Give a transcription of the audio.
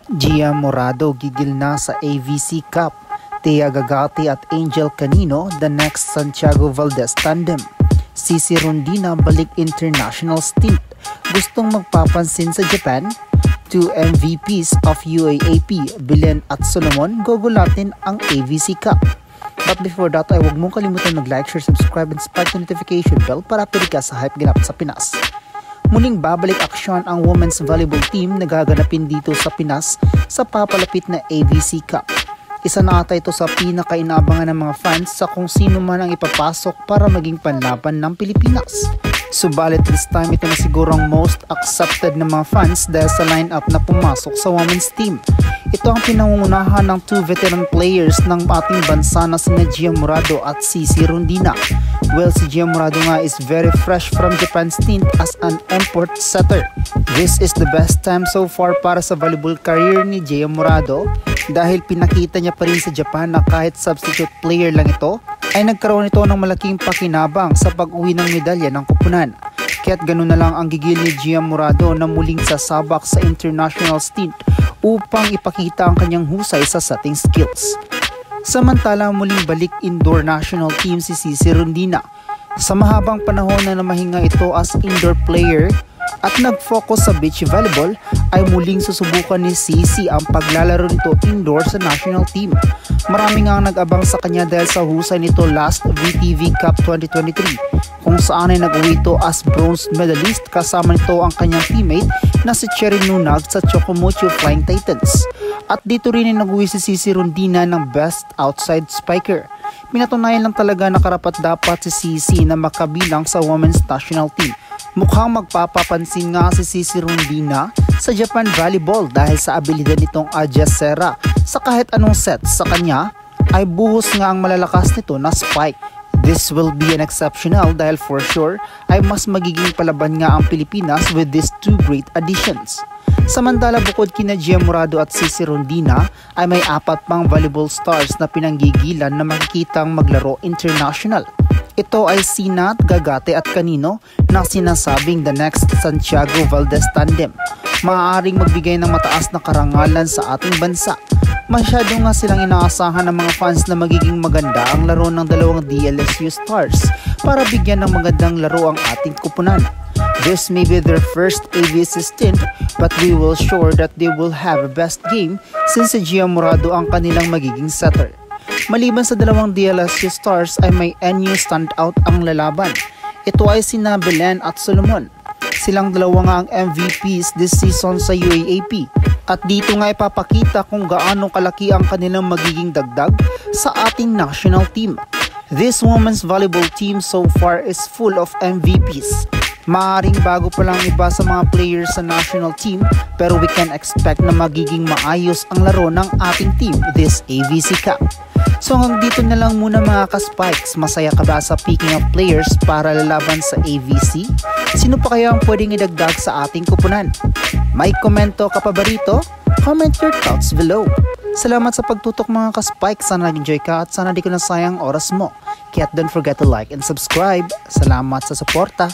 Gia Morado gigil na sa AVC Cup. Thea Gagati at Angel Canino, the next Santiago Valdez tandem. Cici Rondina balik international stint. Gustong magpapansin sa Japan? Two MVPs of UAAP, Belen at Solomon, gugulatin ang AVC Cup. But before that ay huwag mong kalimutan mag-like, share, subscribe, and spark the notification bell para update ka sa hype ganap sa Pinas. Muling babalik aksyon ang women's volleyball team na gaganapin dito sa Pinas sa papalapit na AVC Cup. Isa na ata ito sa pinakainabangan ng mga fans sa kung sino man ang ipapasok para maging panlaban ng Pilipinas. Subalit this time ito na siguro ang most accepted ng mga fans dahil sa lineup na pumasok sa women's team. Ito ang pinangungunahan ng two veteran players ng ating bansa na sina Gia Morado at Cici Rondina. Well, si Gia Morado nga is very fresh from Japan's stint as an import setter. This is the best time so far para sa volleyball career ni Gia Morado dahil pinakita niya pa rin sa Japan na kahit substitute player lang ito, ay nagkaroon ito ng malaking pakinabang sa pag-uwi ng medalya ng koponan. Kaya't ganun na lang ang gigil ni Gia Morado na muling sasabak sa international stint upang ipakita ang kanyang husay sa setting skills. Samantala muling balik indoor national team si Cici Rondina. Sa mahabang panahon na namahinga ito as indoor player at nag-focus sa beach volleyball, ay muling susubukan ni Cici ang paglalaro nito indoor sa national team. Marami nga ang nag-abang sa kanya dahil sa husay nito last VTV Cup 2023 kung saan ay nag-uwi ito as bronze medalist kasama nito ang kanyang teammate na si Cherry Nunag sa Chocomocho Flying Titans. At dito rin ay nag-uwi si Cici Rondina ng best outside spiker. Pinatunayan lang talaga na karapat-dapat si Cici na makabilang sa women's national team. Mukhang magpapapansin nga si Cici Rondina sa Japan volleyball dahil sa abilidad nitong adjacera sa kahit anong set sa kanya ay buhos nga ang malalakas nito na spike. This will be an exceptional dahil for sure ay mas magiging palaban nga ang Pilipinas with these two great additions. Samantala bukod kina Gia Morado at Cici Rondina ay may apat pang volleyball stars na pinanggigilan na makikitang maglaro international. Ito ay si Nat, Gagate at Canino na sinasabing the next Santiago Valdez tandem. Maaaring magbigay ng mataas na karangalan sa ating bansa. Masyado nga silang inaasahan ng mga fans na magiging maganda ang laro ng dalawang DLSU stars para bigyan ng magandang laro ang ating kupunan. This may be their first AVC stint but we will sure that they will have a best game since si Gia Morado ang kanilang magiging setter. Maliban sa dalawang DLSU stars ay may NU standout ang lalaban. Ito ay sina Belen at Solomon. Silang dalawa nga ang MVPs this season sa UAAP. At dito nga ipapakita kung gaano kalaki ang kanilang magiging dagdag sa ating national team. This women's volleyball team so far is full of MVPs. Maaaring bago pa lang iba sa mga players sa national team pero we can expect na magiging maayos ang laro ng ating team this AVC Cup. So hanggang dito na lang muna mga ka-Spikes. Masaya ka ba sa picking of players para lalaban sa AVC? Sino pa kaya ang pwedeng idagdag sa ating kupunan? May komento ka pa ba rito? Comment your thoughts below. Salamat sa pagtutok mga ka-Spikes. Sana nag-enjoy ka at sana di ko nasayang oras mo. Kaya don't forget to like and subscribe. Salamat sa suporta.